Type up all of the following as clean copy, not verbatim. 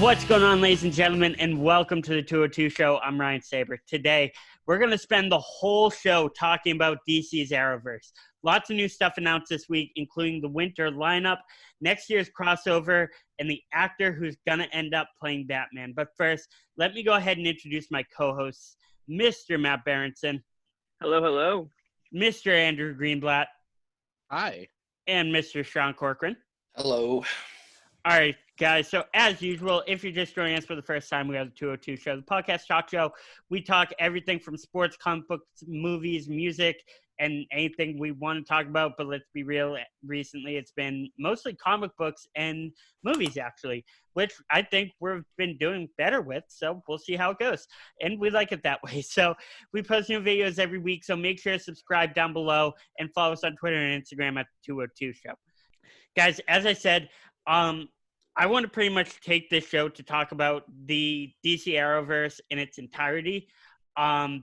What's going on, ladies and gentlemen, and welcome to the 202 Show. I'm Ryan Saber. Today, we're going to spend the whole show talking about DC's Arrowverse. Lots of new stuff announced this week, including the winter lineup, next year's crossover, and the actor who's going to end up playing Batman. But first, let me go ahead and introduce my co-hosts, Mr. Matt Berentsen. Hello, hello. Mr. Andrew Greenblatt. Hi. And Mr. Sean Corcoran. Hello. All right, guys. So as usual, if you're just joining us for the first time, we have the 202 Show, the podcast talk show. We talk everything from sports, comic books, movies, music, and anything we want to talk about. But let's be real, recently it's been mostly comic books and movies, actually, which I think we've been doing better with. So we'll see how it goes. And we like it that way. So we post new videos every week. So make sure to subscribe down below and follow us on Twitter and Instagram at the 202 Show. Guys, as I said, I want to pretty much take this show to talk about the DC Arrowverse in its entirety,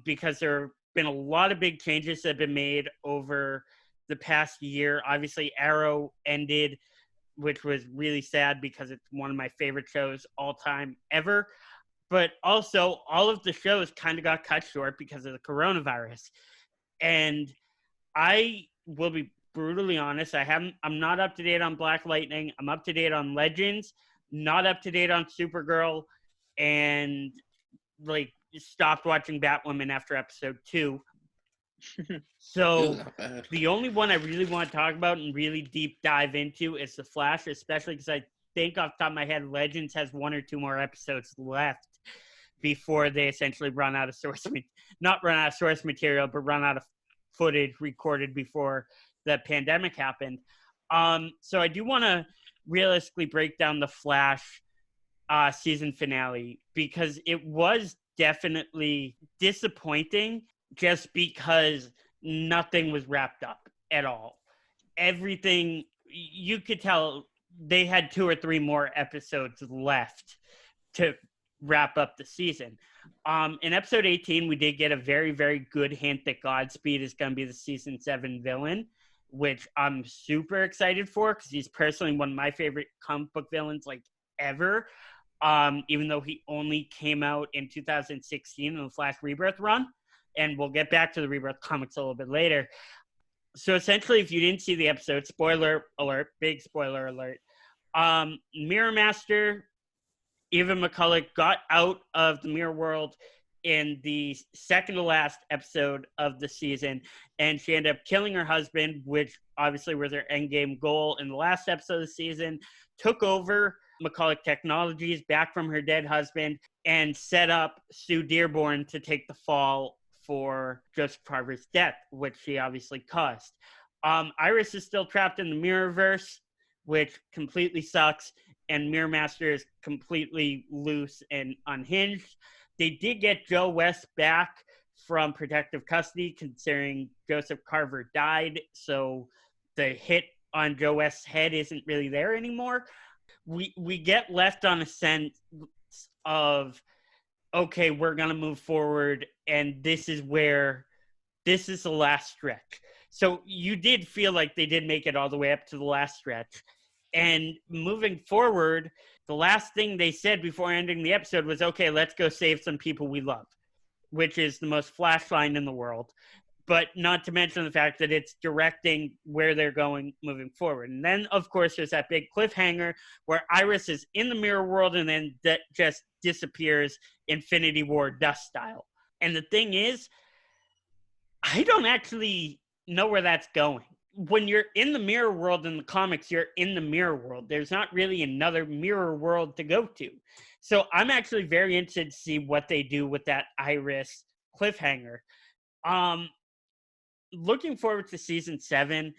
because there have been a lot of big changes that have been made over the past year. Obviously, Arrow ended, which was really sad because it's one of my favorite shows all time ever. But also, all of the shows kind of got cut short because of the coronavirus. And I will be brutally honest, I'm not up to date on Black Lightning. I'm up to date on Legends, not up to date on Supergirl, and stopped watching Batwoman after episode 2. So the only one I really want to talk about and really deep dive into is The Flash, especially because I think off the top of my head, Legends has 1 or 2 more episodes left before they essentially run out of not run out of source material, but run out of footage recorded before the pandemic happened. So I do want to realistically break down the Flash season finale, because it was definitely disappointing just because nothing was wrapped up at all. Everything, you could tell they had 2 or 3 more episodes left to wrap up the season. In episode 18, we did get a very, very good hint that Godspeed is going to be the season 7 villain, which I'm super excited for because he's personally one of my favorite comic book villains ever, even though he only came out in 2016 in the Flash Rebirth run, and we'll get back to the Rebirth comics a little bit later. So essentially, if you didn't see the episode, spoiler alert, big spoiler alert, Mirror Master, Eva McCulloch, got out of the mirror world in the second to last episode of the season, and she ended up killing her husband, which obviously was her endgame goal in the last episode of the season, took over McCulloch Technologies back from her dead husband, and set up Sue Dearborn to take the fall for Joseph Carver's death, which she obviously caused. Iris is still trapped in the Mirrorverse, which completely sucks, and Mirror Master is completely loose and unhinged. They did get Joe West back from protective custody, considering Joseph Carver died, so the hit on Joe West's head isn't really there anymore. We get left on a sense of, okay, we're going to move forward, and this is the last stretch. So you did feel like they did make it all the way up to the last stretch. And moving forward, the last thing they said before ending the episode was, okay, let's go save some people we love, which is the most Flash line in the world. But not to mention the fact that it's directing where they're going moving forward. And then, of course, there's that big cliffhanger where Iris is in the mirror world and then that just disappears Infinity War dust style. And the thing is, I don't actually know where that's going. When you're in the mirror world in the comics, you're in the mirror world. There's not really another mirror world to go to. So I'm actually very interested to see what they do with that Iris cliffhanger. Looking forward to season 7.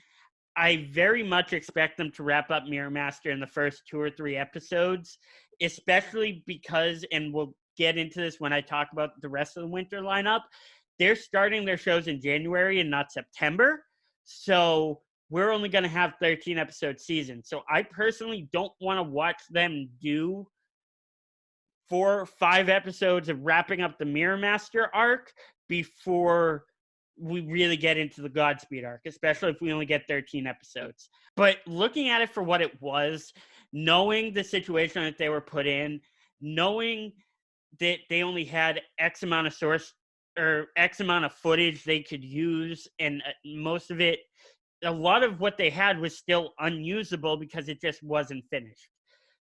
I very much expect them to wrap up Mirror Master in the first 2 or 3 episodes, especially because, and we'll get into this when I talk about the rest of the winter lineup, they're starting their shows in January and not September. So we're only going to have 13 episode seasons. So I personally don't want to watch them do 4 or 5 episodes of wrapping up the Mirror Master arc before we really get into the Godspeed arc, especially if we only get 13 episodes. But looking at it for what it was, knowing the situation that they were put in, knowing that they only had X amount of source or X amount of footage they could use, and most of it, a lot of what they had was still unusable because it just wasn't finished.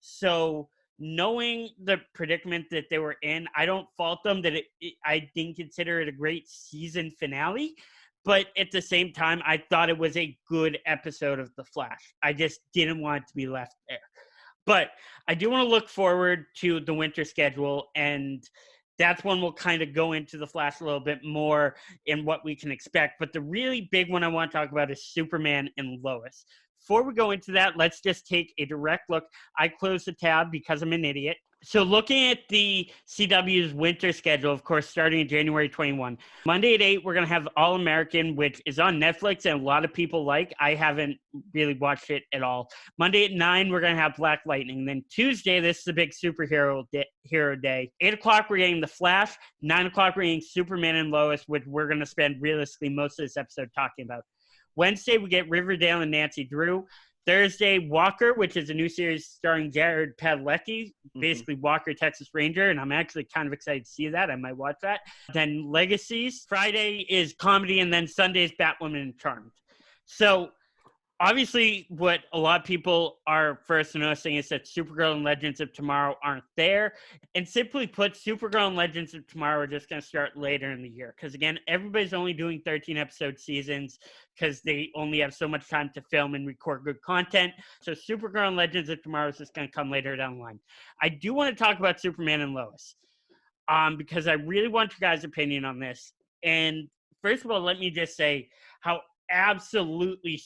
So knowing the predicament that they were in, I don't fault them that I didn't consider it a great season finale, but at the same time, I thought it was a good episode of The Flash. I just didn't want it to be left there. But I do want to look forward to the winter schedule, and that's when we'll kind of go into The Flash a little bit more in what we can expect. But the really big one I want to talk about is Superman and Lois. Before we go into that, let's just take a direct look. I closed the tab because I'm an idiot. So looking at the CW's winter schedule, of course, starting in January 21. Monday at 8, we're going to have All-American, which is on Netflix and a lot of people like. I haven't really watched it at all. Monday at 9, we're going to have Black Lightning. Then Tuesday, this is the big superhero hero day. 8 o'clock, we're getting The Flash. 9 o'clock, we're getting Superman and Lois, which we're going to spend realistically most of this episode talking about. Wednesday, we get Riverdale and Nancy Drew. Thursday, Walker, which is a new series starring Jared Padalecki, basically Walker, Texas Ranger, and I'm actually kind of excited to see that. I might watch that. Then Legacies. Friday is comedy, and then Sunday's Batwoman and Charmed. So obviously, what a lot of people are first noticing is that Supergirl and Legends of Tomorrow aren't there. And simply put, Supergirl and Legends of Tomorrow are just going to start later in the year. Because again, everybody's only doing 13-episode seasons because they only have so much time to film and record good content. So Supergirl and Legends of Tomorrow is just going to come later down the line. I do want to talk about Superman and Lois because I really want your guys' opinion on this. And first of all, let me just say how absolutely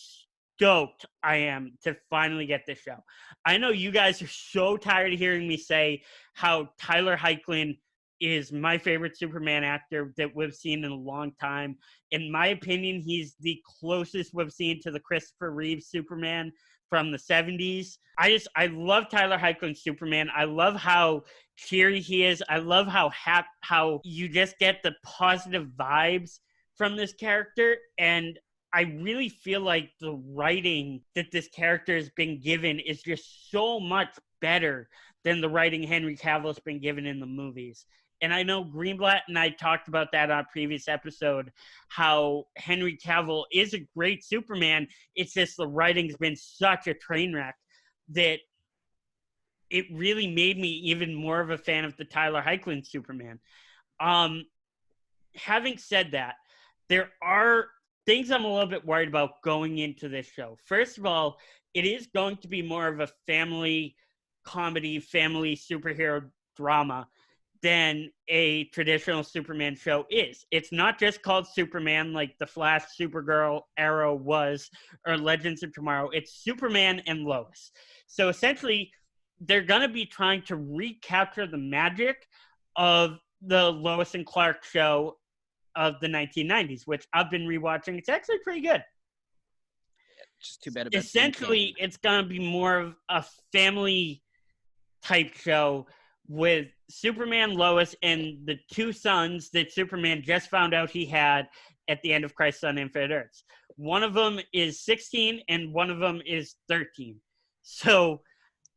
stoked I am to finally get this show. I know you guys are so tired of hearing me say how Tyler Hoechlin is my favorite Superman actor that we've seen in a long time. In my opinion, he's the closest we've seen to the Christopher Reeve Superman from the 70s. I love Tyler Hoechlin's Superman. I love how cheery he is. I love how you just get the positive vibes from this character, and I really feel like the writing that this character has been given is just so much better than the writing Henry Cavill's been given in the movies. And I know Greenblatt and I talked about that on a previous episode, how Henry Cavill is a great Superman. It's just the writing's been such a train wreck that it really made me even more of a fan of the Tyler Hoechlin Superman. Having said that, there are things I'm a little bit worried about going into this show. First of all, it is going to be more of a family comedy, family superhero drama than a traditional Superman show is. It's not just called Superman like The Flash, Supergirl, Arrow was, or Legends of Tomorrow. It's Superman and Lois. So essentially, they're going to be trying to recapture the magic of the Lois and Clark show of the 1990s, which I've been rewatching. It's actually pretty good. Just too bad about essentially it's going to be more of a family type show with Superman, Lois, and the two sons that Superman just found out he had at the end of Crisis on Infinite Earths. One of them is 16 and one of them is 13. So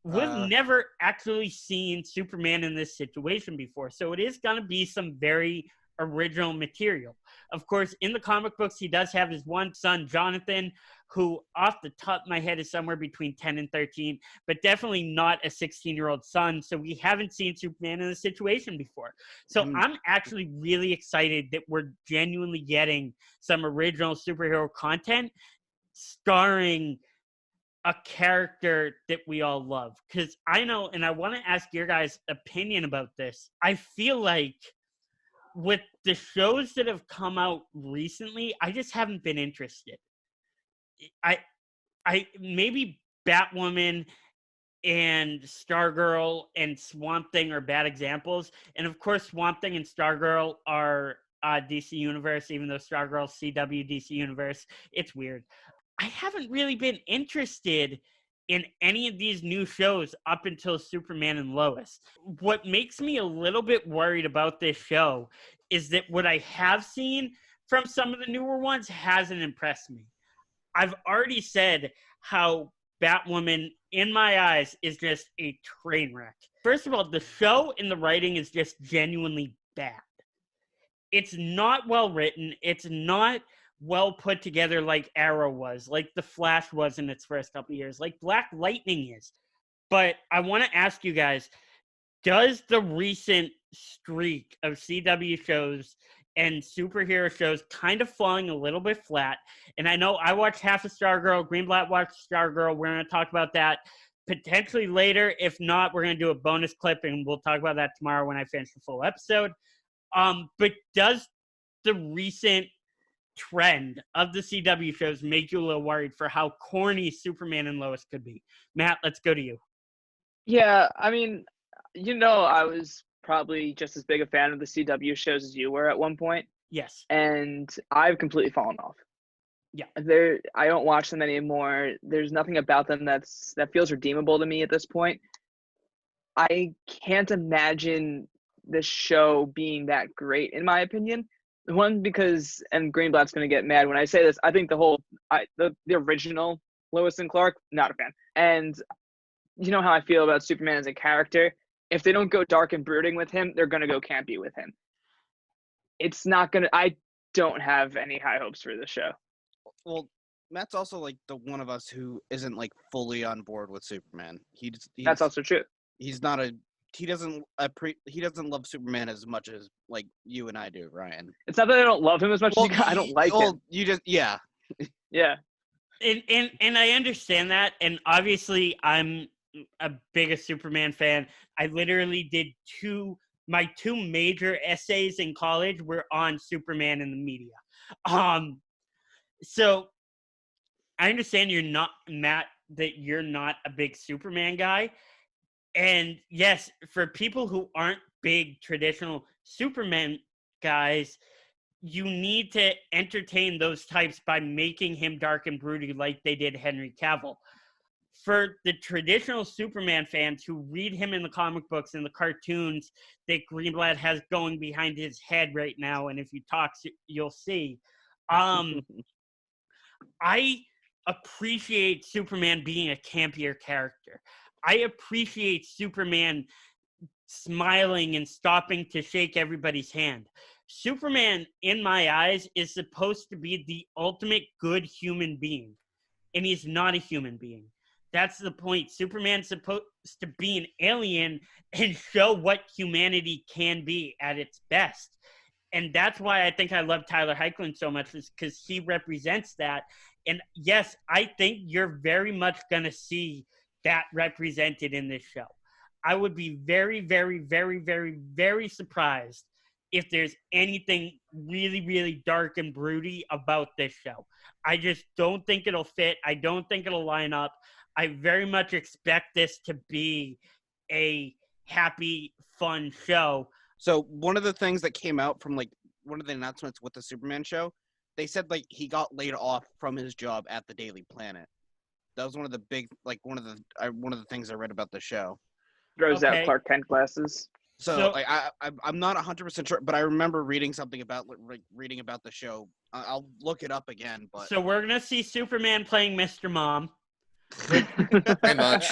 we've never actually seen Superman in this situation before. So it is going to be some very original material. Of course, in the comic books, he does have his one son, Jonathan, who off the top of my head is somewhere between 10 and 13, but definitely not a 16-year-old son. So we haven't seen Superman in this situation before. So I'm actually really excited that we're genuinely getting some original superhero content starring a character that we all love. Because I know, and I want to ask your guys' opinion about this, I feel like with the shows that have come out recently, I just haven't been interested. I maybe Batwoman and Stargirl and Swamp Thing are bad examples. And of course, Swamp Thing and Stargirl are DC Universe, even though Stargirl's CW DC Universe. It's weird. I haven't really been interested in any of these new shows up until Superman and Lois. What makes me a little bit worried about this show is that what I have seen from some of the newer ones hasn't impressed me. I've already said how Batwoman, in my eyes, is just a train wreck. First of all, the show and the writing is just genuinely bad. It's not well written. It's not well put together like Arrow was, like The Flash was in its first couple of years, like Black Lightning is. But I want to ask you guys, does the recent streak of CW shows and superhero shows kind of falling a little bit flat? And I know I watched half of Stargirl. Greenblatt watched Stargirl. We're going to talk about that potentially later. If not, we're going to do a bonus clip, and we'll talk about that tomorrow when I finish the full episode. But does the recent trend of the CW shows make you a little worried for how corny Superman and Lois could be? Matt, let's go to you. Yeah, I mean, I was probably just as big a fan of the CW shows as you were at one point, Yes. and I've completely fallen off. Yeah. I don't watch them anymore. There's nothing about them that feels redeemable to me at this point. I can't imagine the show being that great, in my opinion. One, because, and Greenblatt's going to get mad when I say this, I think the original Lois and Clark, not a fan. And you know how I feel about Superman as a character. If they don't go dark and brooding with him, they're going to go campy with him. It's not going to, I don't have any high hopes for this show. Well, Matt's also like the one of us who isn't like fully on board with Superman. That's also true. He doesn't love Superman as much as like you and I do, Ryan. It's not that I don't love him as much as I don't like him. You just yeah. And I understand that, and obviously I'm a biggest Superman fan. I literally did my two major essays in college were on Superman in the media. So I understand you're not, Matt, that you're not a big Superman guy. And yes, for people who aren't big traditional Superman guys, you need to entertain those types by making him dark and broody like they did Henry Cavill. For the traditional Superman fans who read him in the comic books and the cartoons that Greenblatt has going behind his head right now, and if you talk, you'll see, I appreciate Superman being a campier character. I appreciate Superman smiling and stopping to shake everybody's hand. Superman, in my eyes, is supposed to be the ultimate good human being, and he's not a human being. That's the point. Superman's supposed to be an alien and show what humanity can be at its best. And that's why I think I love Tyler Hoechlin so much, is because he represents that. And yes, I think you're very much going to see that represented in this show. I would be very, very, very, very, very surprised if there's anything really, really dark and broody about this show. I just don't think it'll fit. I don't think it'll line up. I very much expect this to be a happy, fun show. So one of the things that came out from like one of the announcements with the Superman show, they said like he got laid off from his job at the Daily Planet. That was one of the big, like one of the things I read about the show. Throws out Clark Kent glasses. So like, I'm not 100% sure, but I remember reading something about the show. I'll look it up again. But so we're gonna see Superman playing Mr. Mom, Pretty much.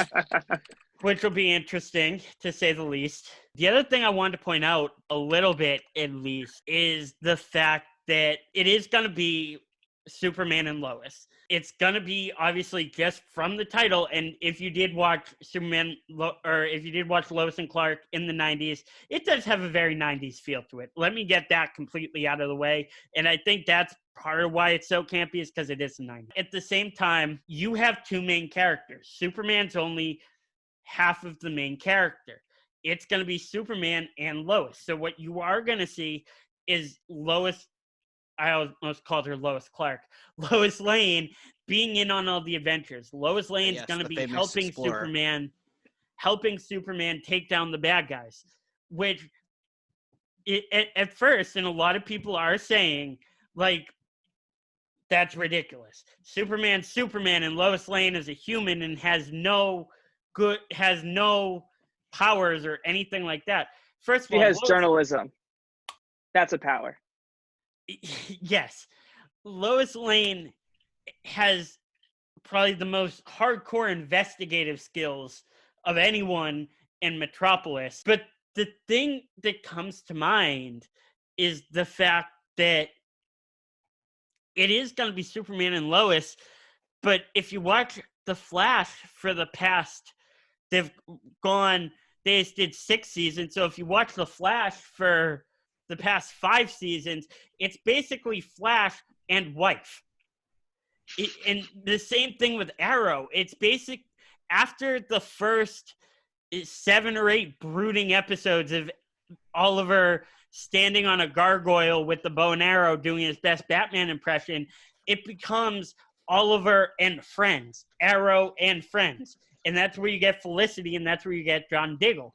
which will be interesting to say the least. The other thing I wanted to point out a little bit, at least, is the fact that it is gonna be Superman and Lois. It's going to be obviously just from the title. And if you did watch if you did watch Lois and Clark in the 90s, it does have a very 90s feel to it. Let me get that completely out of the way. And I think that's part of why it's so campy, is because it is the 90s. At the same time, you have two main characters. Superman's only half of the main character. It's going to be Superman and Lois. So what you are going to see is Lois, I almost called her Lois Clark, Lois Lane, being in on all the adventures. Lois Lane's going to be helping Superman take down the bad guys, which at first, and a lot of people are saying, like, that's ridiculous. Superman's Superman, and Lois Lane is a human and has no powers or anything like that. First of all, she has journalism. That's a power. Yes. Lois Lane has probably the most hardcore investigative skills of anyone in Metropolis. But the thing that comes to mind is the fact that it is going to be Superman and Lois. But if you watch The Flash for the past, they just did 6 seasons. So if you watch The Flash for the past 5 seasons, it's basically Flash and wife. And the same thing with Arrow. It's basic after the first 7 or 8 brooding episodes of Oliver standing on a gargoyle with the bow and arrow doing his best Batman impression, it becomes Oliver and friends, Arrow and friends. And that's where you get Felicity, and that's where you get John Diggle.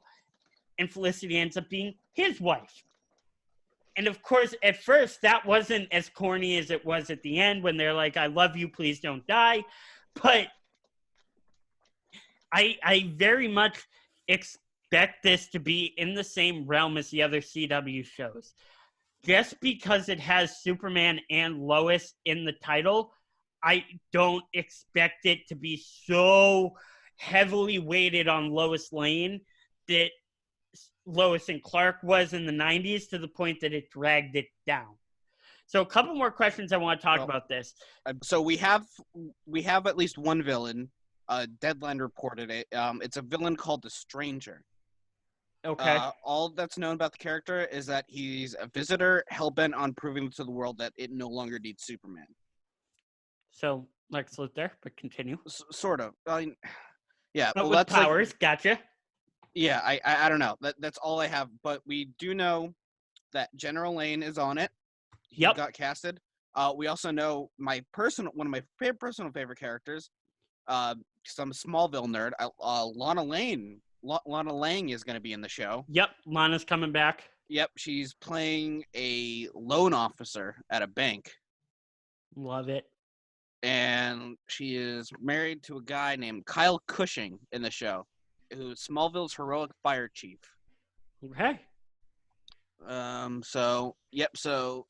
And Felicity ends up being his wife. And of course, at first, that wasn't as corny as it was at the end when they're like, I love you, please don't die. But I very much expect this to be in the same realm as the other CW shows. Just because it has Superman and Lois in the title, I don't expect it to be so heavily weighted on Lois Lane that Lois and Clark was in the 90s, to the point that it dragged it down. So a couple more questions I want to talk about this. So we have at least one villain. Deadline reported it. It's a villain called the Stranger. Okay. All that's known about the character is that he's a visitor, hell-bent on proving to the world that it no longer needs Superman. So Lex Luthor, but continue. Sort of. I mean, yeah. But well, with that's powers, gotcha. Yeah, I don't know. That's all I have. But we do know that General Lane is on it. He got casted. We also know one of my personal favorite characters, some Smallville nerd, Lana Lane. Lana Lang is going to be in the show. Yep, Lana's coming back. Yep, she's playing a loan officer at a bank. Love it. And she is married to a guy named Kyle Cushing in the show, who's Smallville's heroic fire chief. Okay. So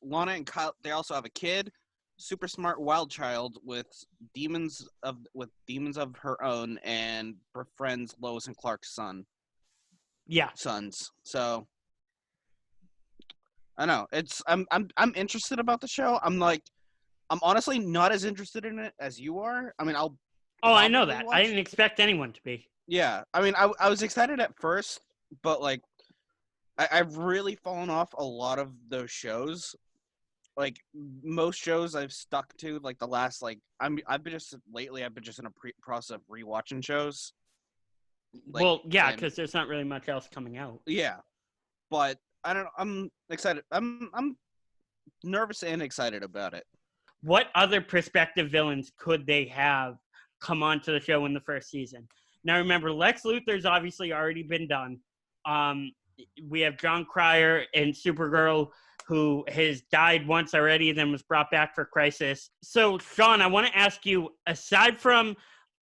Lana and Kyle, they also have a kid, super smart wild child with demons of her own, and befriends Lois and Clark's sons. So I know I'm interested about the show. I'm honestly not as interested in it as you are. I mean, I know that. I didn't expect anyone to be. Yeah, I mean, I was excited at first, but like, I've really fallen off a lot of those shows. Like most shows I've stuck to, like the last, like I've been just in a process of rewatching shows. Like, because there's not really much else coming out. Yeah, but I don't know. I'm excited. I'm nervous and excited about it. What other prospective villains could they have come onto the show in the first season? Now remember, Lex Luthor's obviously already been done. We have John Cryer and Supergirl, who has died once already, then was brought back for Crisis. So, Sean, I want to ask you, aside from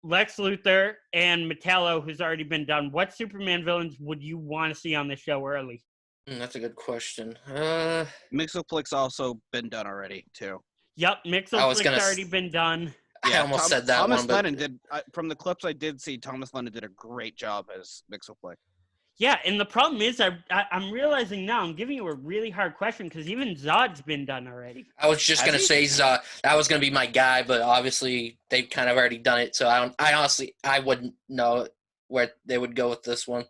Lex Luthor and Metallo, who's already been done, what Superman villains would you want to see on the show early? That's a good question. Mxyzptlk's also been done already, too. Yep, Mxyzptlk's already been done. I almost said that Thomas one, but... Lennon did, from the clips I did see, Thomas Lennon did a great job as Mxyzptlk. Yeah, and the problem is I'm realizing now I'm giving you a really hard question because even Zod's been done already. I was just going to say Zod. That was going to be my guy, but obviously they've kind of already done it, so I wouldn't know where they would go with this one.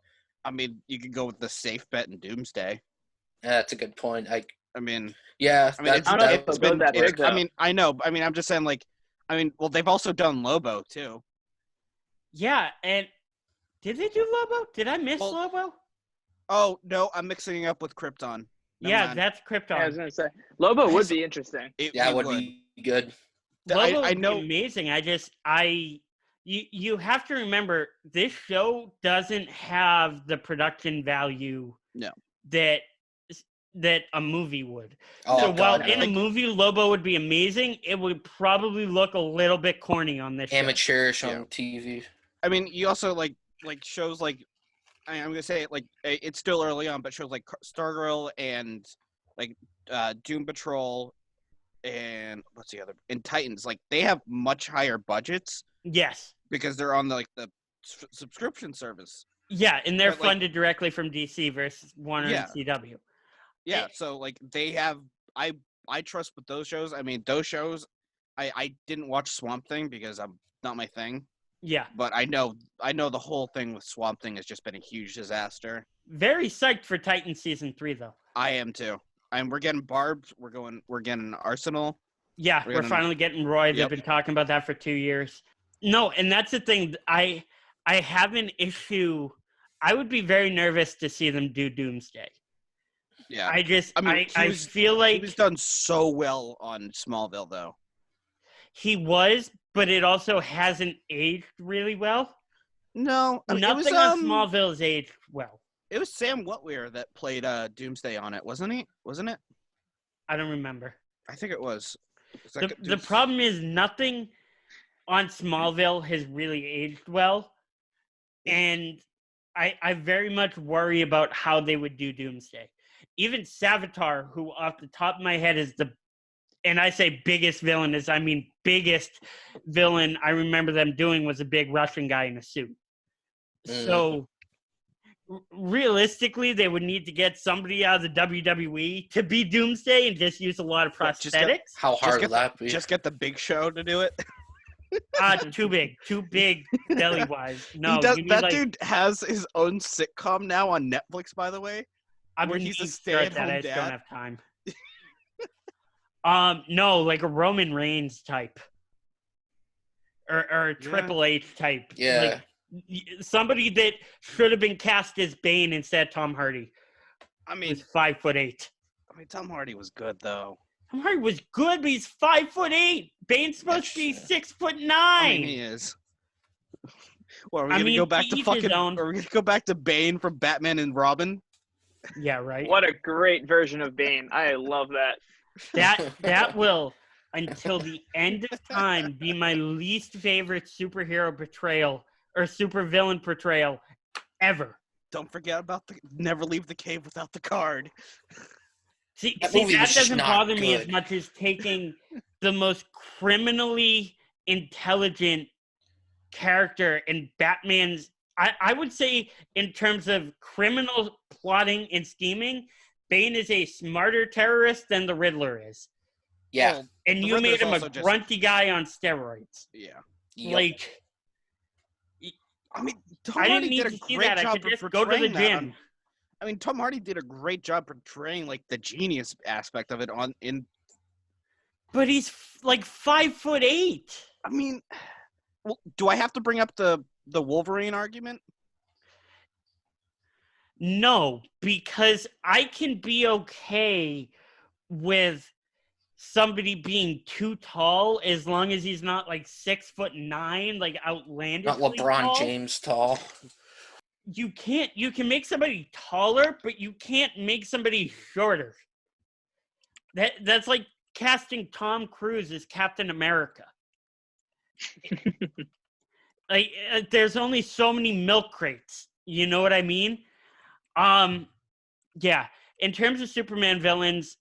I mean, you could go with the safe bet in Doomsday. Yeah, that's a good point. I mean, I know. I mean, I'm just saying, like, well, they've also done Lobo, too. Yeah, and did they do Lobo? Did I miss Lobo? Oh, no, I'm mixing it up with Krypton. Never mind. That's Krypton. Yeah, I was going to say, Lobo would be interesting. It would be good. Lobo would be amazing. You have to remember, this show doesn't have the production value that a movie would. While in a movie Lobo would be amazing, it would probably look a little bit corny on this amateurish on TV. I mean, you also like shows like, I'm gonna say it, like, it's still early on, but shows like Stargirl and like Doom Patrol and what's the other, and Titans, like they have much higher budgets, Yes. because they're on the subscription service. Yeah, and they're But, like, funded directly from DC versus Warner Yeah. and CW. Yeah, so like they have I trust with those shows. I mean, those shows I didn't watch Swamp Thing because I'm not my thing, Yeah. but I know the whole thing with Swamp Thing has just been a huge disaster. Very psyched for Titan season 3 though. I am too. And we're getting Barb, we're getting Arsenal. Yeah, we're finally getting Roy. They've Yep. been talking about that for 2 years. No, and that's the thing. I have an issue. I would be very nervous to see them do Doomsday. Yeah. I he feel like he was done so well on Smallville though. he was, but it also hasn't aged really well. No, I mean, Nothing on Smallville has aged well. It was Sam Witwer that played Doomsday on it, wasn't he? Wasn't it? I don't remember. I think it was. The problem is nothing on Smallville has really aged well, and I very much worry about how they would do Doomsday. Even Savitar, who off the top of my head is and I say biggest villain, I mean biggest villain I remember them doing was a big Russian guy in a suit. So realistically, they would need to get somebody out of the WWE to be Doomsday and just use a lot of prosthetics. How hard would that be? Just get the Big Show to do it. Too big belly-wise. No, dude has his own sitcom now on Netflix, by the way. Where he's a stay-at-home I dad. just don't have time. No, like a Roman Reigns type, or Triple H type. Yeah. Like, somebody that should have been cast as Bane instead of Tom Hardy. I mean, was 5'8". I mean, Tom Hardy was good though. Tom Hardy was good, but he's 5'8". Bane's supposed to be 6'9". I mean, he is. Well, are we gonna go back to fucking? Are we gonna go back to Bane from Batman and Robin? Yeah, right. What a great version of Bane. I love that. That will, until the end of time, be my least favorite superhero portrayal or supervillain portrayal ever. Don't forget about never leave the cave without the card. See, that doesn't bother me as much as taking the most criminally intelligent character in Batman's. I would say, in terms of criminal plotting and scheming, Bane is a smarter terrorist than the Riddler is. Yeah. Well, and you made him a grunty guy on steroids. Yeah. Like, I mean, Tom I didn't Hardy need did to a see great that. I job could of just go to the gym. I mean, Tom Hardy did a great job portraying like the genius aspect of it But he's like 5'8". I mean, well, do I have to bring up the Wolverine argument? No, because I can be okay with somebody being too tall as long as he's not like 6'9", like outlandishly not LeBron tall. James tall. You can make somebody taller, but you can't make somebody shorter. That's like casting Tom Cruise as Captain America. Like, there's only so many milk crates. You know what I mean? Yeah. In terms of Superman villains,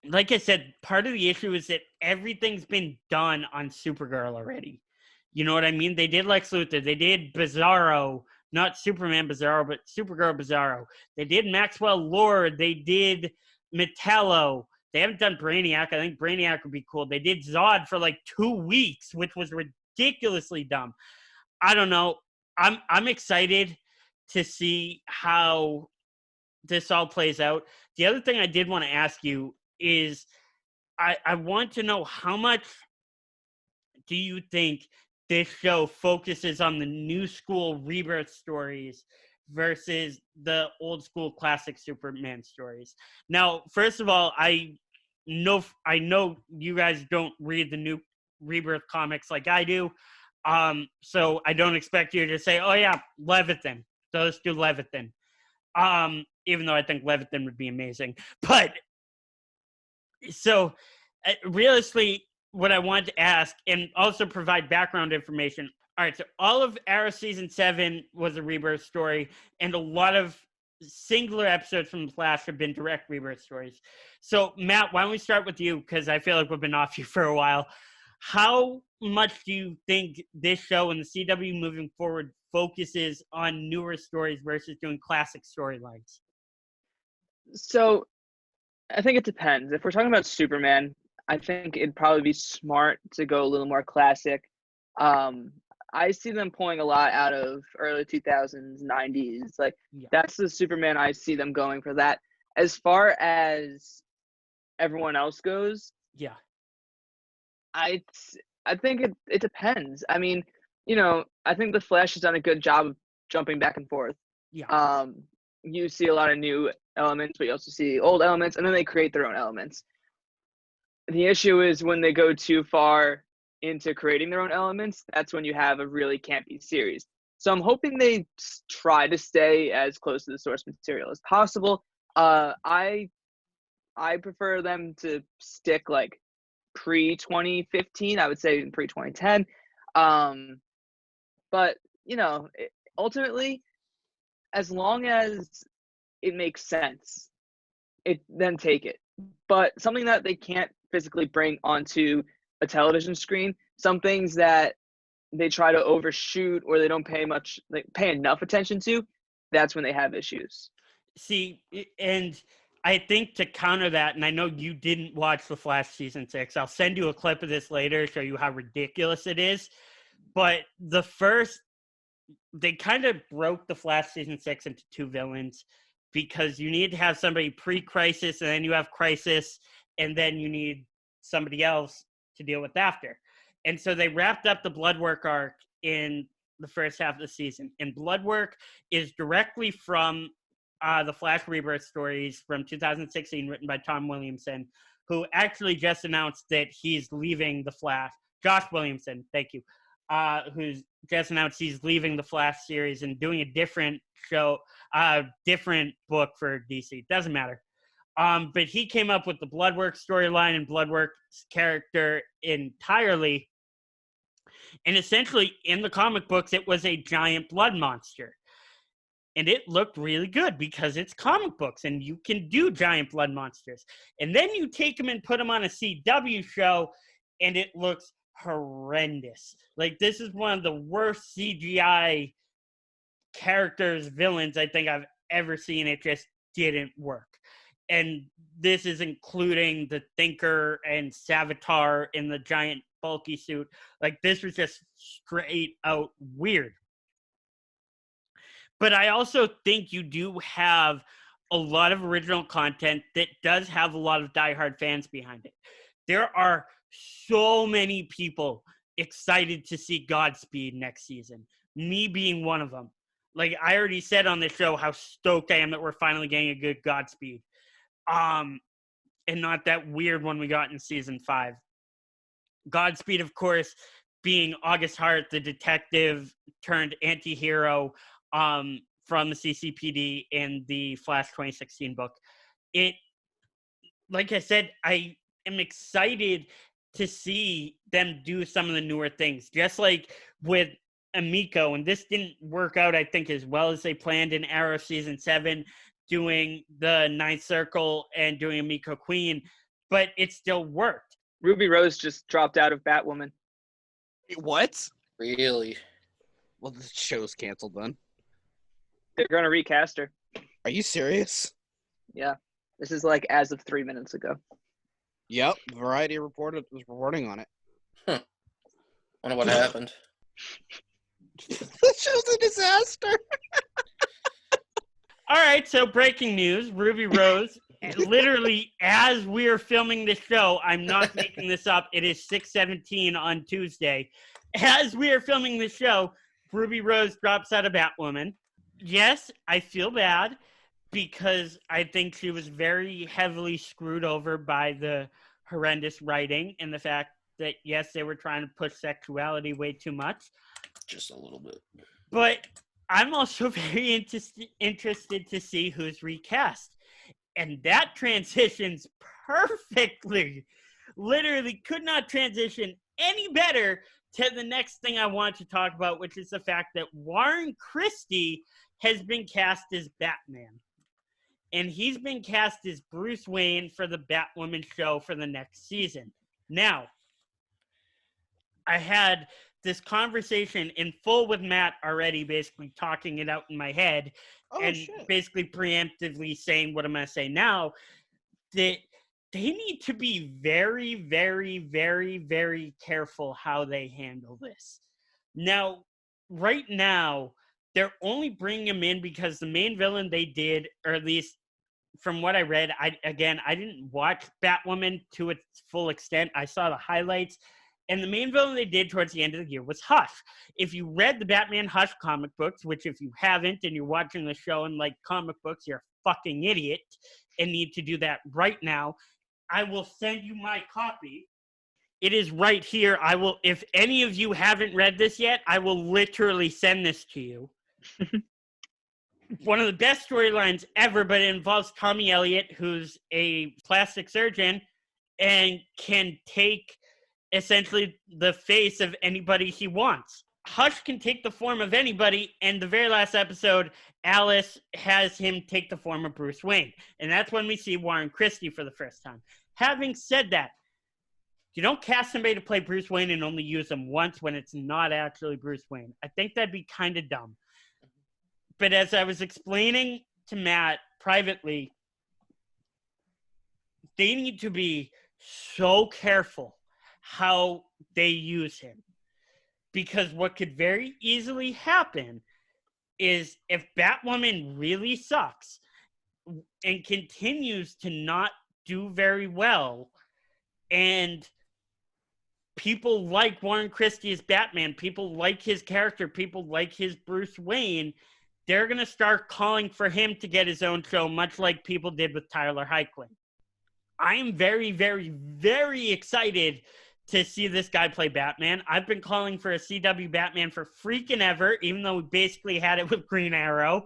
like I said, part of the issue is that everything's been done on Supergirl already. You know what I mean? They did Lex Luthor. They did Bizarro. Not Superman Bizarro, but Supergirl Bizarro. They did Maxwell Lord. They did Metallo. They haven't done Brainiac. I think Brainiac would be cool. They did Zod for like 2 weeks, which was ridiculously dumb. I don't know. I'm excited to see how this all plays out. The other thing I did want to ask you is I want to know how much do you think this show focuses on the new school rebirth stories versus the old school classic Superman stories? Now, first of all, I know you guys don't read the new rebirth comics like I do. So I don't expect you to say, oh yeah, Leviathan. Let's do Leviathan. Even though I think Leviathan would be amazing. But so realistically, what I wanted to ask and also provide background information. All right, so all of Arrow Season 7 was a rebirth story, and a lot of singular episodes from The Flash have been direct rebirth stories. So, Matt, why don't we start with you, because I feel like we've been off you for a while. how much do you think this show and the CW moving forward focuses on newer stories versus doing classic storylines? So I think it depends. If we're talking about Superman, I think it'd probably be smart to go a little more classic. I see them pulling a lot out of early 2000s, 90s. Like, that's the Superman I see them going for that. As far as everyone else goes, I think it depends. I mean, I think the Flash has done a good job of jumping back and forth. You see a lot of new elements, but you also see old elements, and then they create their own elements. The issue is when they go too far into creating their own elements, that's when you have a really campy series. So I'm hoping they try to stay as close to the source material as possible. I prefer them to stick like pre-2015. I would say pre-2010. But ultimately, as long as it makes sense, then take it. But something that they can't physically bring onto a television screen, some things that they try to overshoot or they don't pay enough attention to, that's when they have issues. See, and I think to counter that, and I know you didn't watch The Flash season 6, I'll send you a clip of this later to show you how ridiculous it is. But they kind of broke The Flash season 6 into two villains because you need to have somebody pre-Crisis, and then you have Crisis, and then you need somebody else to deal with after. And so they wrapped up the Bloodwork arc in the first half of the season. And Bloodwork is directly from the Flash Rebirth stories from 2016, written by Tom Williamson, who actually just announced that he's leaving the Flash. Josh Williamson, thank you. Who's just announced he's leaving the Flash series and doing a different show, different book for DC. Doesn't matter. But he came up with the Bloodwork storyline and Bloodwork's character entirely. And essentially, in the comic books, it was a giant blood monster. And it looked really good because it's comic books and you can do giant blood monsters. And then you take them and put them on a CW show and it looks horrendous. Like, this is one of the worst CGI characters, villains I think I've ever seen. It just didn't work. And this is including the Thinker and Savitar in the giant bulky suit. Like, this was just straight out weird. But I also think you do have a lot of original content that does have a lot of diehard fans behind it. There are so many people excited to see Godspeed next season, me being one of them. Like, I already said on the show how stoked I am that we're finally getting a good Godspeed. And not that weird one we got in season 5. Godspeed, of course, being August Hart, the detective turned anti-hero from the CCPD in the Flash 2016 book. Like I said, I am excited to see them do some of the newer things, just like with Emiko, and this didn't work out, I think, as well as they planned in Arrow season 7, doing the Ninth Circle and doing Emiko Queen, but it still worked. Ruby Rose just dropped out of Batwoman. Wait, what? Really? Well, the show's canceled then. They're going to recast her. Are you serious? Yeah. This is like as of 3 minutes ago. Yep. Variety was reporting on it. Wonder what happened. The show's a disaster. All right, so breaking news, Ruby Rose, literally as we're filming this show, I'm not making this up, it is 6:17 on Tuesday. As we are filming this show, Ruby Rose drops out of Batwoman. Yes, I feel bad because I think she was very heavily screwed over by the horrendous writing and the fact that, yes, they were trying to push sexuality way too much. Just a little bit. But I'm also very interested to see who's recast. And that transitions perfectly. Literally could not transition any better to the next thing I want to talk about, which is the fact that Warren Christie has been cast as Batman. And he's been cast as Bruce Wayne for the Batwoman show for the next season. Now, I had this conversation in full with Matt already, basically talking it out in my head and shit. basically preemptively saying what I'm going to say now, that they need to be very, very, very, very careful how they handle this. Now, right now, they're only bringing him in because the main villain they did, or at least from what I read, I didn't watch Batwoman to its full extent. I saw the highlights. And the main villain they did towards the end of the year was Hush. If you read the Batman Hush comic books, which if you haven't and you're watching the show and like comic books, you're a fucking idiot and need to do that right now, I will send you my copy. It is right here. If any of you haven't read this yet, I will literally send this to you. One of the best storylines ever, but it involves Tommy Elliott, who's a plastic surgeon and can take essentially the face of anybody he wants. Hush can take the form of anybody, and the very last episode, Alice has him take the form of Bruce Wayne. And that's when we see Warren Christie for the first time. Having said that, you don't cast somebody to play Bruce Wayne and only use them once when it's not actually Bruce Wayne. I think that'd be kind of dumb. But as I was explaining to Matt privately, they need to be so careful how they use him. Because what could very easily happen is if Batwoman really sucks and continues to not do very well, and people like Warren Christie as Batman, people like his character, people like his Bruce Wayne, they're going to start calling for him to get his own show, much like people did with Tyler Hoechlin. I am very, very, very excited to see this guy play Batman. I've been calling for a CW Batman for freaking ever, even though we basically had it with Green Arrow.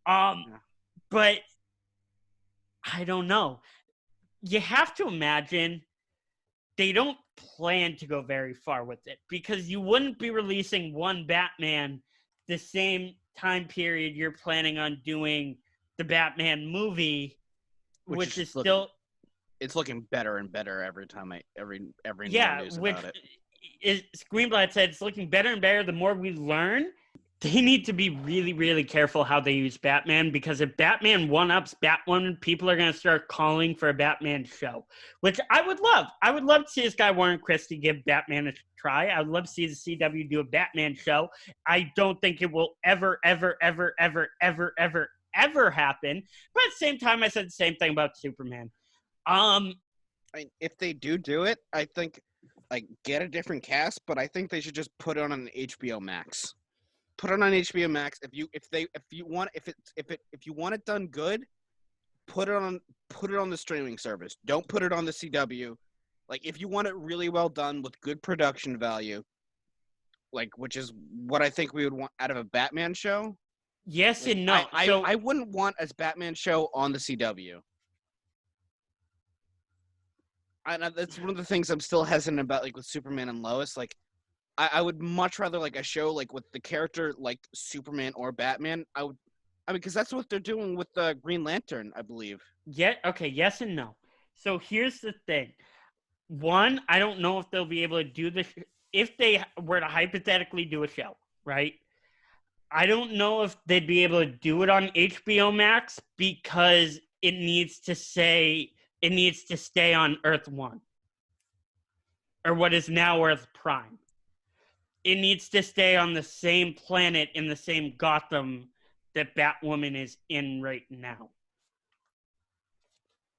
But I don't know. You have to imagine they don't plan to go very far with it, because you wouldn't be releasing one Batman the same time period you're planning on doing the Batman movie, which is still... It's looking better and better every time every news about it. Greenblatt said it's looking better and better the more we learn. They need to be really, really careful how they use Batman, because if Batman one-ups Batwoman, people are going to start calling for a Batman show, which I would love. I would love to see this guy Warren Christie give Batman a try. I would love to see the CW do a Batman show. I don't think it will ever, ever, ever, ever, ever, ever, ever happen. But at the same time, I said the same thing about Superman. If they do it, I think get a different cast, but I think they should just put it on an HBO Max. Put it on HBO Max. If you want it done good, put it on the streaming service. Don't put it on the CW. Like, if you want it really well done with good production value, which is what I think we would want out of a Batman show. Yes and no. I wouldn't want a Batman show on the CW. That's one of the things I'm still hesitant about, with Superman and Lois. I would much rather a show with the character like Superman or Batman. Because that's what they're doing with the Green Lantern, I believe. Yeah. Okay. Yes and no. So here's the thing. One, I don't know if they'll be able to do this. If they were to hypothetically do a show, right? I don't know if they'd be able to do it on HBO Max, because it needs to stay on Earth 1, or what is now Earth Prime. It needs to stay on the same planet in the same Gotham that Batwoman is in right now.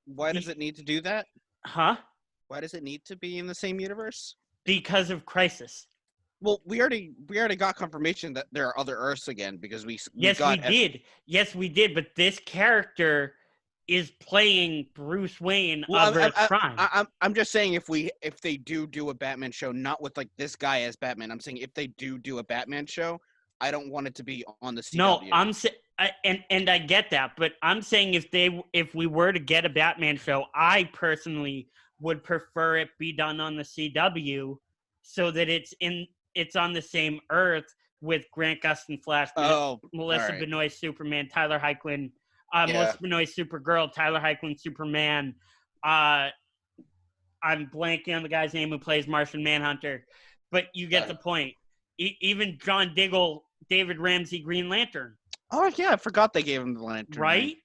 Why does it need to do that? Huh? Why does it need to be in the same universe? Because of Crisis. Well, we already got confirmation that there are other Earths again, because we did. Yes, we did. But this character is playing Bruce Wayne of Earth Prime. I'm just saying, if they do a Batman show, not with this guy as Batman. I'm saying if they do a Batman show, I don't want it to be on the CW. No, and I get that, but I'm saying if we were to get a Batman show, I personally would prefer it be done on the CW, so that it's on the same Earth with Grant Gustin Flash, Melissa Benoist Superman, Tyler Hoechlin, Melissa Benoist Supergirl, Tyler Hoechlin Superman. I'm blanking on the guy's name who plays Martian Manhunter. but you get the point. Even John Diggle, David Ramsey, Green Lantern. Oh yeah, I forgot they gave him the lantern. Right?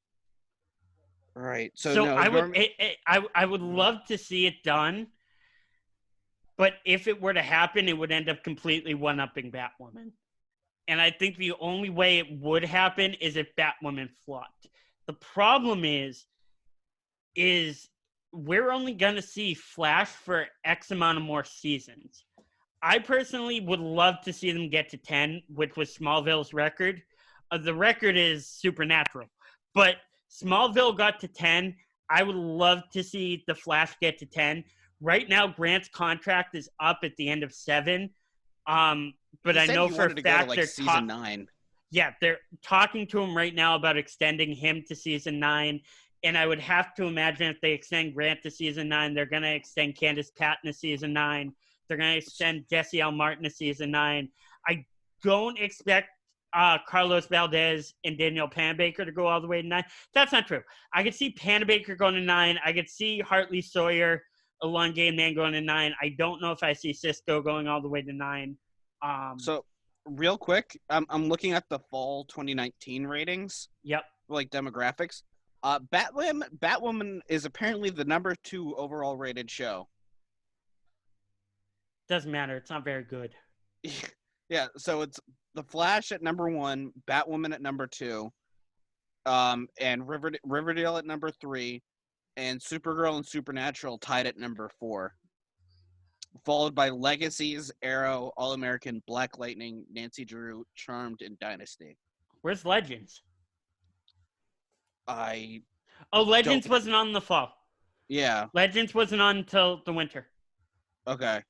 Right. So no, I would love to see it done, but if it were to happen, it would end up completely one-upping Batwoman. And I think the only way it would happen is if Batwoman flopped. The problem is we're only going to see Flash for X amount of more seasons. I personally would love to see them get to 10, which was Smallville's record. The record is Supernatural. But Smallville got to 10. I would love to see the Flash get to 10. Right now, Grant's contract is up at the end of 7. But I know for a fact they're season 9. Yeah, they're talking to him right now about extending him to season 9. And I would have to imagine if they extend Grant to season 9, they're going to extend Candace Patton to season 9. They're going to extend Jesse L. Martin to season 9. I don't expect Carlos Valdez and Danielle Panabaker to go all the way to 9. That's not true. I could see Panabaker going to 9. I could see Hartley Sawyer, a long game man, going to 9. I don't know if I see Cisco going all the way to 9. So, real quick, I'm looking at the fall 2019 ratings. Yep. Like demographics. Batwoman is apparently the number 2 overall rated show. Doesn't matter. It's not very good. Yeah, so it's The Flash at number 1, Batwoman at number 2, and Riverdale at number 3, and Supergirl and Supernatural tied at number 4. Followed by Legacies, Arrow, All-American, Black Lightning, Nancy Drew, Charmed, and Dynasty. Where's Legends? Legends wasn't on in the fall. Yeah. Legends wasn't on until the winter. Okay.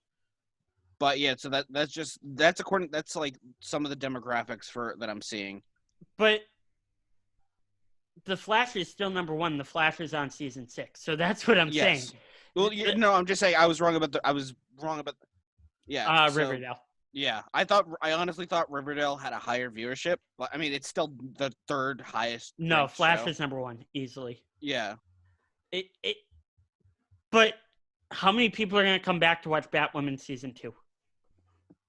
But yeah, so that's like some of the demographics that I'm seeing. But The Flash is still number 1. The Flash is on season 6. So that's what I'm saying. Well, no, I'm just saying I was wrong about Riverdale. Yeah, I honestly thought Riverdale had a higher viewership, but I mean, it's still the 3rd highest. No, Flash show. is number 1 easily. Yeah. But how many people are going to come back to watch Batwoman season 2?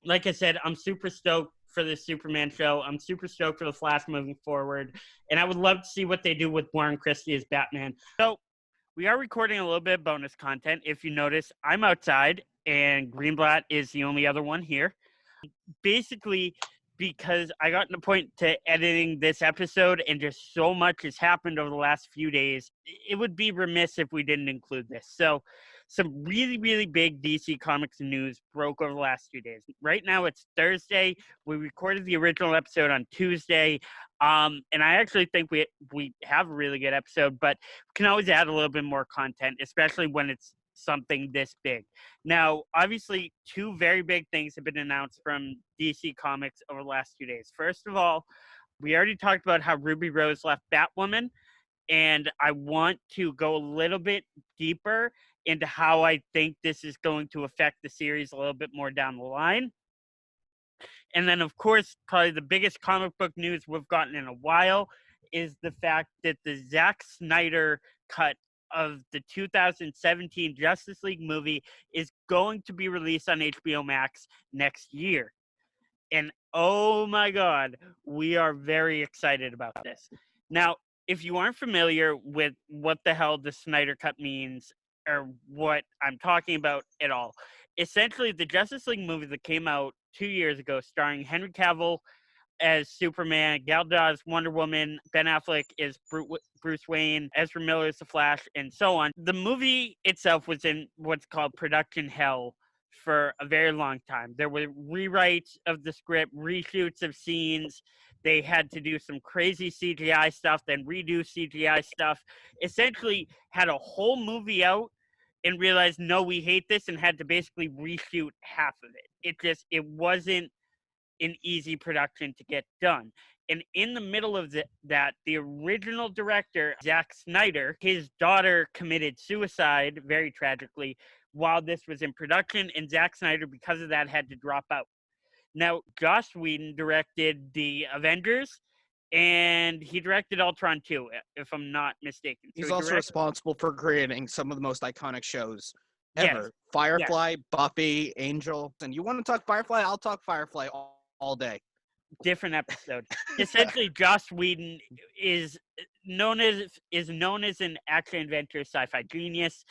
Like I said, I'm super stoked for the Superman show. I'm super stoked for the Flash moving forward, and I would love to see what they do with Warren Christie as Batman. So we are recording a little bit of bonus content. If you notice, I'm outside, and Greenblatt is the only other one here. Basically, because I got to the point to editing this episode, and just so much has happened over the last few days, it would be remiss if we didn't include this. So some really, really big DC Comics news broke over the last 2 days. Right now it's Thursday. We recorded the original episode on Tuesday. And I actually think we have a really good episode, but we can always add a little bit more content, especially when it's something this big. Now, obviously, 2 very big things have been announced from DC Comics over the last 2 days. First of all, we already talked about how Ruby Rose left Batwoman, and I want to go a little bit deeper into how I think this is going to affect the series a little bit more down the line. And then, of course, probably the biggest comic book news we've gotten in a while is the fact that the Zack Snyder cut of the 2017 Justice League movie is going to be released on HBO Max next year. And oh my God, we are very excited about this. Now, if you aren't familiar with what the hell the Snyder Cut means or what I'm talking about at all, essentially the Justice League movie that came out 2 years ago starring Henry Cavill as Superman, Gal Gadot as Wonder Woman, Ben Affleck as Bruce Wayne, Ezra Miller as The Flash, and so on. The movie itself was in what's called production hell for a very long time. There were rewrites of the script, reshoots of scenes. They had to do some crazy CGI stuff, then redo CGI stuff. Essentially had a whole movie out and realized, no, we hate this, and had to basically reshoot half of it. It wasn't an easy production to get done. And in the middle of that, the original director, Zack Snyder, his daughter committed suicide, very tragically, while this was in production, and Zack Snyder, because of that, had to drop out. Now, Joss Whedon directed the Avengers, and he directed Ultron 2, if I'm not mistaken. He's also responsible for creating some of the most iconic shows ever. Yes. Firefly, Buffy, Angel. And you want to talk Firefly? I'll talk Firefly all day. Different episode. Essentially, Joss Whedon is known as an action adventure sci-fi genius.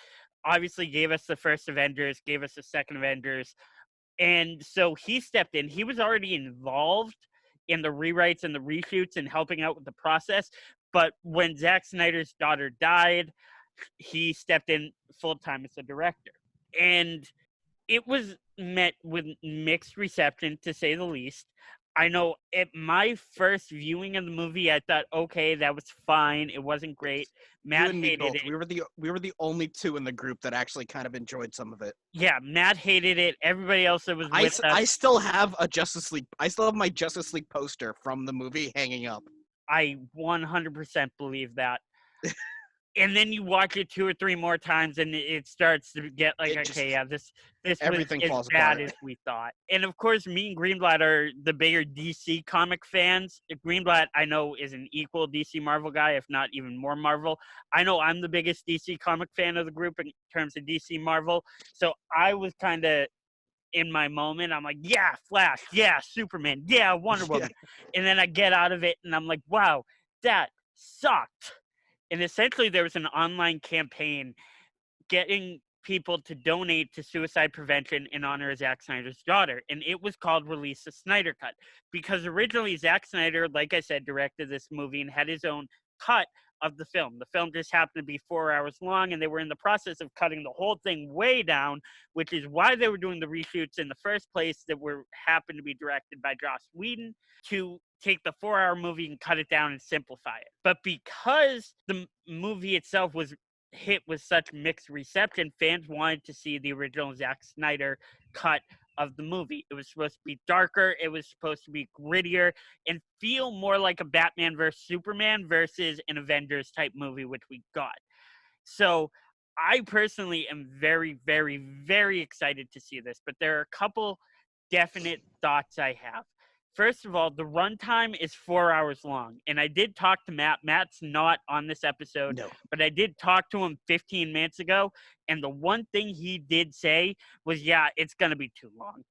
Obviously, gave us the first Avengers, gave us the second Avengers, and so he stepped in. He was already involved in the rewrites and the reshoots and helping out with the process. But when Zack Snyder's daughter died, he stepped in full time as the director, and it was met with mixed reception, to say the least. I know at my first viewing of the movie, I thought, okay, that was fine. It wasn't great. Matt You and me hated both. it. We were the only two in the group that actually kind of enjoyed some of it. Yeah, Matt hated it. Everybody else that was with us. I still have a Justice League. I still have my Justice League poster from the movie hanging up. I 100% believe that. And then you watch it 2 or 3 more times, and it starts to get like, It just- okay, yeah, this everything was as falls bad apart. as we thought. And of course, me and Greenblatt are the bigger DC comic fans. Greenblatt, I know, is an equal DC Marvel guy, if not even more Marvel. I know I'm the biggest DC comic fan of the group in terms of DC Marvel. So I was kind of in my moment. I'm like, yeah, Flash, yeah, Superman, yeah, Wonder Woman. And then I get out of it, and I'm like, wow, that sucked. And essentially, there was an online campaign getting people to donate to suicide prevention in honor of Zack Snyder's daughter. And it was called Release the Snyder Cut. Because originally, Zack Snyder, like I said, directed this movie and had his own cut of the film. The film just happened to be 4 hours long, and they were in the process of cutting the whole thing way down, which is why they were doing the reshoots in the first place that happened to be directed by Joss Whedon, to take the 4-hour movie and cut it down and simplify it. But because the movie itself was hit with such mixed reception, fans wanted to see the original Zack Snyder cut of the movie. It was supposed to be darker, it was supposed to be grittier, and feel more like a Batman versus Superman versus an Avengers type movie, which we got. So I personally am very, very, very excited to see this, but there are a couple definite thoughts I have. First of all, the runtime is 4 hours long, and I did talk to Matt. Matt's not on this episode, No. but I did talk to him 15 minutes ago, and the one thing he did say was, yeah, it's going to be too long.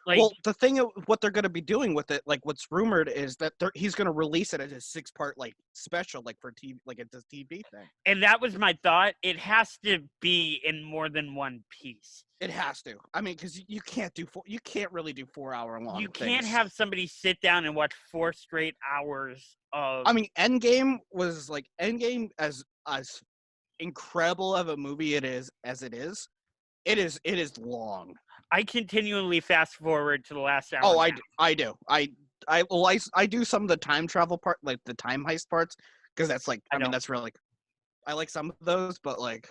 Like, Well, the thing, what they're going to be doing with it, like what's rumored is that he's going to release it as a 6-part like special, like for TV, like it's a TV thing. and that was my thought. It has to be in more than one piece. It has to. I mean, because you can't really do 4-hour long. You can't things. have somebody sit down and watch 4 straight hours of. I mean, Endgame as incredible of a movie it is it is long. I continually fast forward to the last hour. Oh, I do. I do some of the time travel part, like the time heist parts, because that's like I mean that's really I like some of those, but like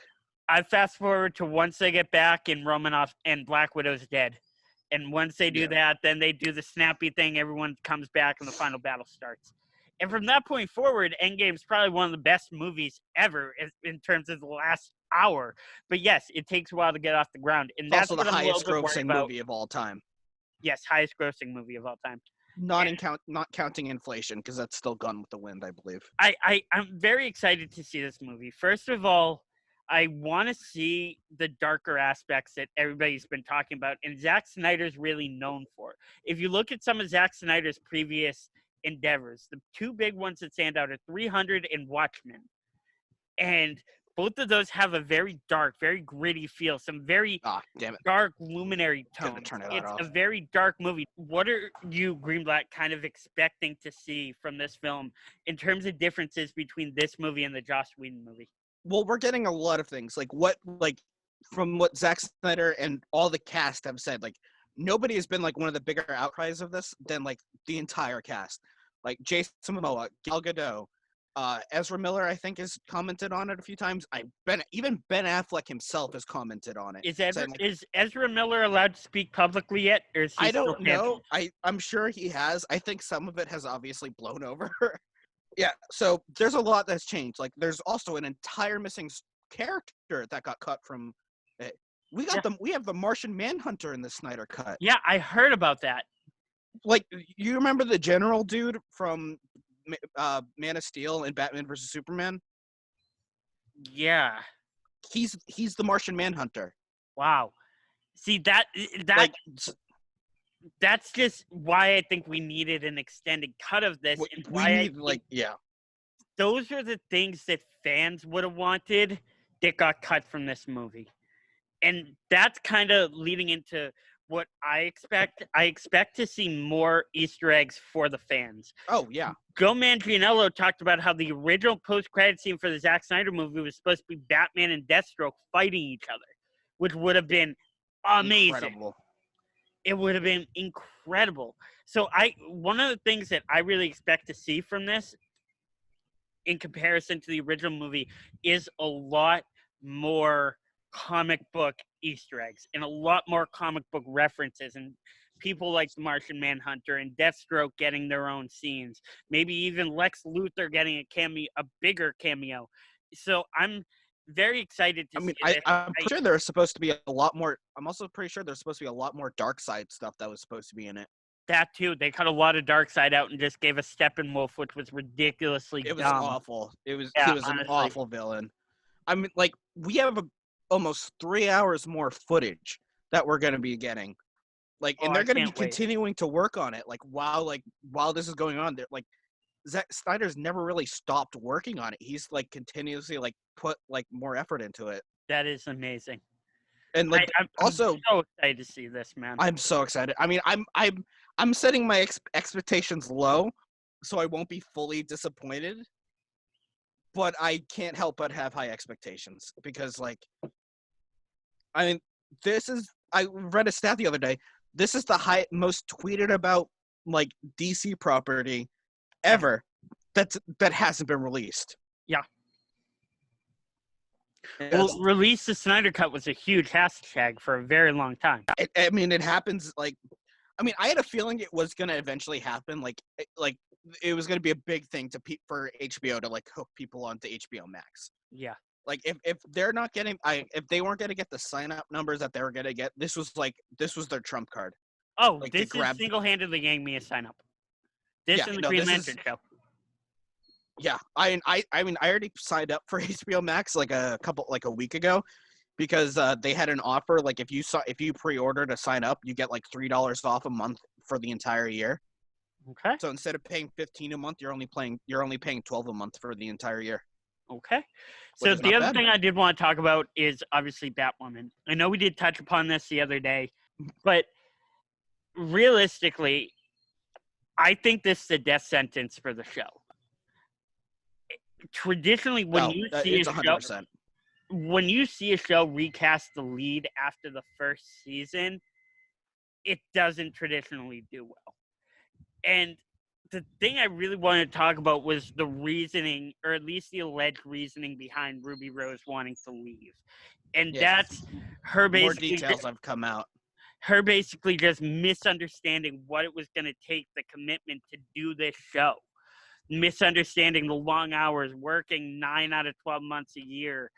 I fast forward to once they get back and Romanoff and Black Widow's dead. And once they do that, then they do the snappy thing. Everyone comes back and the final battle starts. And from that point forward, Endgame's probably one of the best movies ever in terms of the last hour. But yes, it takes a while to get off the ground. And it's that's also the what I'm a highest little bit worried grossing about. movie of all time. Yes, highest grossing movie of all time. Not counting inflation, because that's still Gone with the Wind, I believe. I'm very excited to see this movie. First of all, I want to see the darker aspects that everybody's been talking about, and Zack Snyder's really known for. If you look at some of Zack Snyder's previous endeavors, the 2 big ones that stand out are 300 and Watchmen. And both of those have a very dark, very gritty feel, some very dark luminary tones. It's a very dark movie. What are you, Greenblatt, kind of expecting to see from this film in terms of differences between this movie and the Joss Whedon movie? Well, we're getting a lot of things, from what Zack Snyder and all the cast have said, like nobody has been like one of the bigger outcries of this than like the entire cast. Like Jason Momoa, Gal Gadot, Ezra Miller, I think, has commented on it a few times. Even Ben Affleck himself has commented on it. Is Ezra Miller allowed to speak publicly yet, or is he I don't know. Canceled? I'm sure he has. I think some of it has obviously blown over. Yeah, so there's a lot that's changed. Like, there's also an entire missing character that got cut from it. We have the Martian Manhunter in the Snyder cut. Yeah, I heard about that. Like, you remember the general dude from Man of Steel and Batman versus Superman? Yeah. He's the Martian Manhunter. Wow. See, Like, that's just why I think we needed an extended cut of this. And we why I need, like, think yeah. those are the things that fans would have wanted that got cut from this movie. And that's kind of leading into what I expect. I expect to see more Easter eggs for the fans. Oh, yeah. Joe Manganiello talked about how the original post-credit scene for the Zack Snyder movie was supposed to be Batman and Deathstroke fighting each other, which would have been amazing. Incredible. It would have been incredible. So one of the things that I really expect to see from this in comparison to the original movie is a lot more comic book Easter eggs and a lot more comic book references and people like the Martian Manhunter and Deathstroke getting their own scenes. Maybe even Lex Luthor getting a bigger cameo. So I'm very excited to see this. I'm pretty sure there's supposed to be a lot more. I'm also pretty sure there's supposed to be a lot more dark side stuff that was supposed to be in it. That too. They cut a lot of dark side out and just gave us Steppenwolf, which was ridiculously It was dumb. awful. He was honestly. an awful villain. I mean, like, we have almost 3 hours more footage that we're going to be getting. Like, and they're going to be continuing to work on it. Like, while this is going on, they're like, Zack Snyder's never really stopped working on it. He's like continuously like put like more effort into it. That is amazing. And like, I'm so excited to see this, man. I'm so excited. I mean, I'm setting my expectations low, so I won't be fully disappointed. But I can't help but have high expectations because, like, I mean, I read a stat the other day. This is the most tweeted about like DC property ever that hasn't been released. Yeah. Well, release the Snyder Cut was a huge hashtag for a very long time. I mean, it happens like, I mean, I had a feeling it was going to eventually happen. Like it was going to be a big thing for HBO to like hook people onto HBO Max. Yeah. Like if they're not getting, if they weren't going to get the sign up numbers that they were going to get, this was their trump card. Oh, like, this is single-handedly getting me a sign up. And the Green Lantern show. Yeah, I mean, I already signed up for HBO Max like a week ago, because they had an offer. Like if you pre-order to sign up, you get like $3 off a month for the entire year. Okay. So instead of paying $15 a month, you're only paying $12 a month for the entire year. Okay. So the other thing I did want to talk about is obviously Batwoman. I know we did touch upon this the other day, but realistically, I think this is a death sentence for the show. Traditionally, when you see a show recast the lead after the first season, it doesn't traditionally do well. And the thing I really wanted to talk about was the reasoning, or at least the alleged reasoning behind Ruby Rose wanting to leave. And that's her basically. More details have come out. Her basically just misunderstanding what it was going to take, the commitment to do this show. Misunderstanding the long hours, working 9 out of 12 months a year,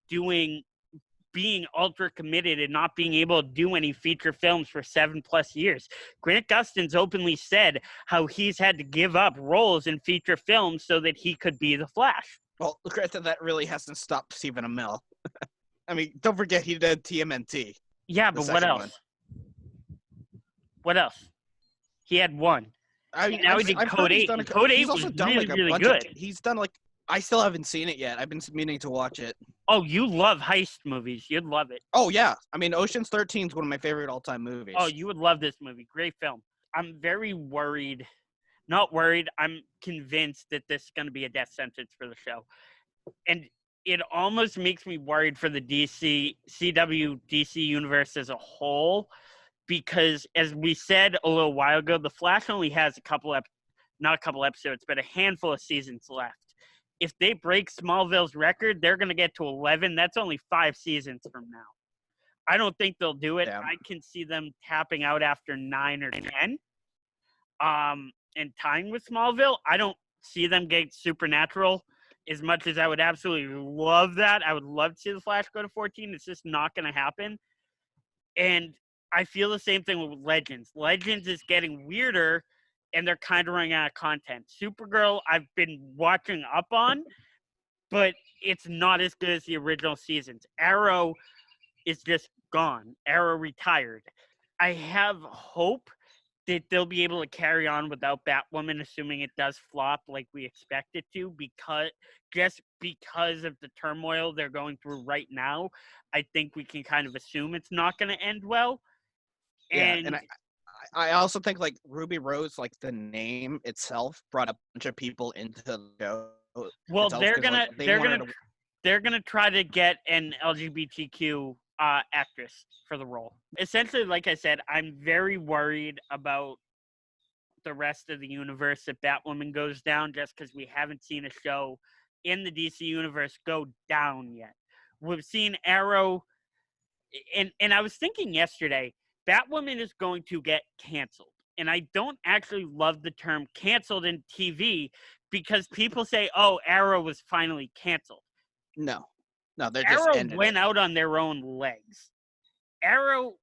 being ultra committed and not being able to do any feature films for 7+ years. Grant Gustin's openly said how he's had to give up roles in feature films so that he could be the Flash. Well, granted, that really hasn't stopped Stephen Amell. I mean, don't forget he did TMNT. Yeah, but what else? What else? He had one. I mean, now he did Code 8. Code 8 was really good. He's done like, I still haven't seen it yet. I've been meaning to watch it. Oh, you love heist movies. You'd love it. Oh, yeah. I mean, Ocean's 13 is one of my favorite all-time movies. Oh, you would love this movie. Great film. I'm very worried. Not worried. I'm convinced that this is going to be a death sentence for the show. And it almost makes me worried for the CW DC universe as a whole, because as we said a little while ago, The Flash only has not a couple episodes, but a handful of seasons left. If they break Smallville's record, they're going to get to 11. That's only 5 seasons from now. I don't think they'll do it. Damn. I can see them tapping out after 9 or 10 and tying with Smallville. I don't see them getting Supernatural as much as I would absolutely love that. I would love to see The Flash go to 14. It's just not going to happen. And I feel the same thing with Legends. Legends is getting weirder, and they're kind of running out of content. Supergirl, I've been watching up on, but it's not as good as the original seasons. Arrow is just gone. Arrow retired. I have hope that they'll be able to carry on without Batwoman, assuming it does flop like we expect it to, because of the turmoil they're going through right now. I think we can kind of assume it's not going to end well. And I also think like Ruby Rose, like the name itself, brought a bunch of people into the show. Well, itself, they're 'cause, gonna like, they're gonna try to get an LGBTQ actress for the role. Essentially, like I said, I'm very worried about the rest of the universe if Batwoman goes down, just because we haven't seen a show in the DC universe go down yet. We've seen Arrow, and I was thinking yesterday, Batwoman is going to get canceled. And I don't actually love the term canceled in TV because people say, oh, Arrow was finally canceled. No, they're just Arrow ended went it. out on their own legs. Arrow,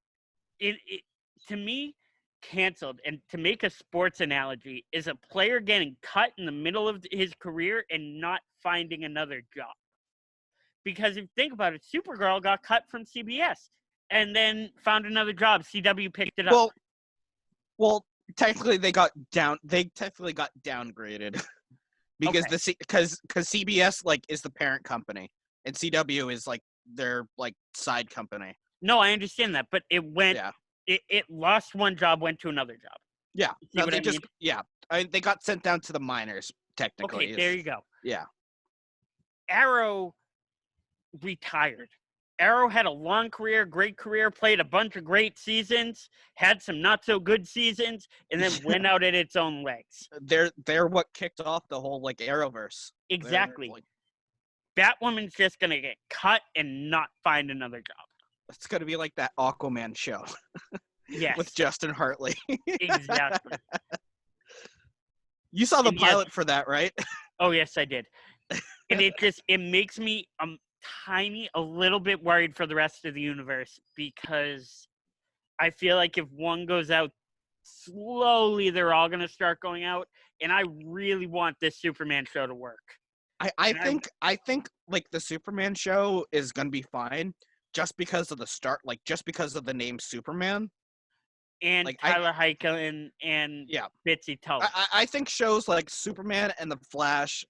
to me, canceled, and to make a sports analogy, is a player getting cut in the middle of his career and not finding another job. Because if you think about it, Supergirl got cut from CBS and then found another job. CW picked it up. Well, technically they got downgraded because because CBS like is the parent company and CW is like their like side company. No, I understand that, but it went. Yeah. It lost one job, went to another job. Yeah. See what I mean? They got sent down to the minors technically. Okay, there you go. Yeah. Arrow retired. Arrow had a long career, great career, played a bunch of great seasons, had some not so good seasons, and then went out at its own legs. They're what kicked off the whole like Arrowverse. Exactly. Batwoman's just gonna get cut and not find another job. It's gonna be like that Aquaman show. Yes. With Justin Hartley. Exactly. You saw the pilot for that, right? Oh yes, I did. And it makes me a little bit worried for the rest of the universe because I feel like if one goes out slowly, they're all going to start going out. And I really want this Superman show to work. I think like the Superman show is going to be fine just because of the start, like just because of the name Superman. And like, Tyler Hoechlin and Bitsy Tully. I think shows like Superman and The Flash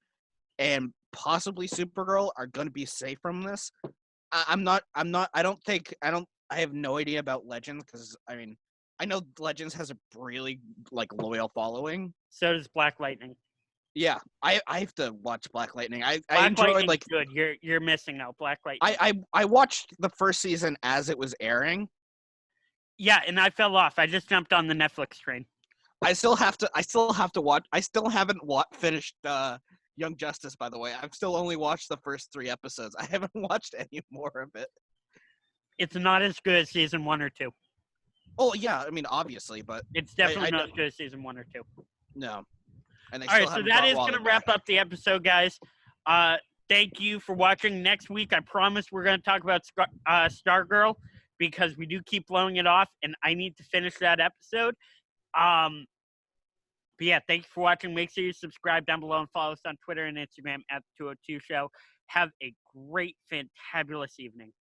and possibly Supergirl are going to be safe from this. I have no idea about Legends because, I mean, I know Legends has a really, like, loyal following. So does Black Lightning. Yeah, I have to watch Black Lightning. I enjoyed, like, good. You're missing out, Black Lightning. I watched the first season as it was airing. Yeah, and I fell off. I just jumped on the Netflix train. I still have to watch. I still haven't finished Young Justice, by the way. I've still only watched the first 3 episodes. I haven't watched any more of it. It's not as good as season 1 or 2. Oh yeah, I mean obviously, but it's definitely not as good as season 1 or 2. No. And all right, so that is going to wrap up the episode, guys. Thank you for watching. Next week, I promise we're going to talk about Stargirl because we do keep blowing it off, and I need to finish that episode. But yeah, thank you for watching. Make sure you subscribe down below and follow us on Twitter and Instagram at 202 Show. Have a great, fantabulous evening.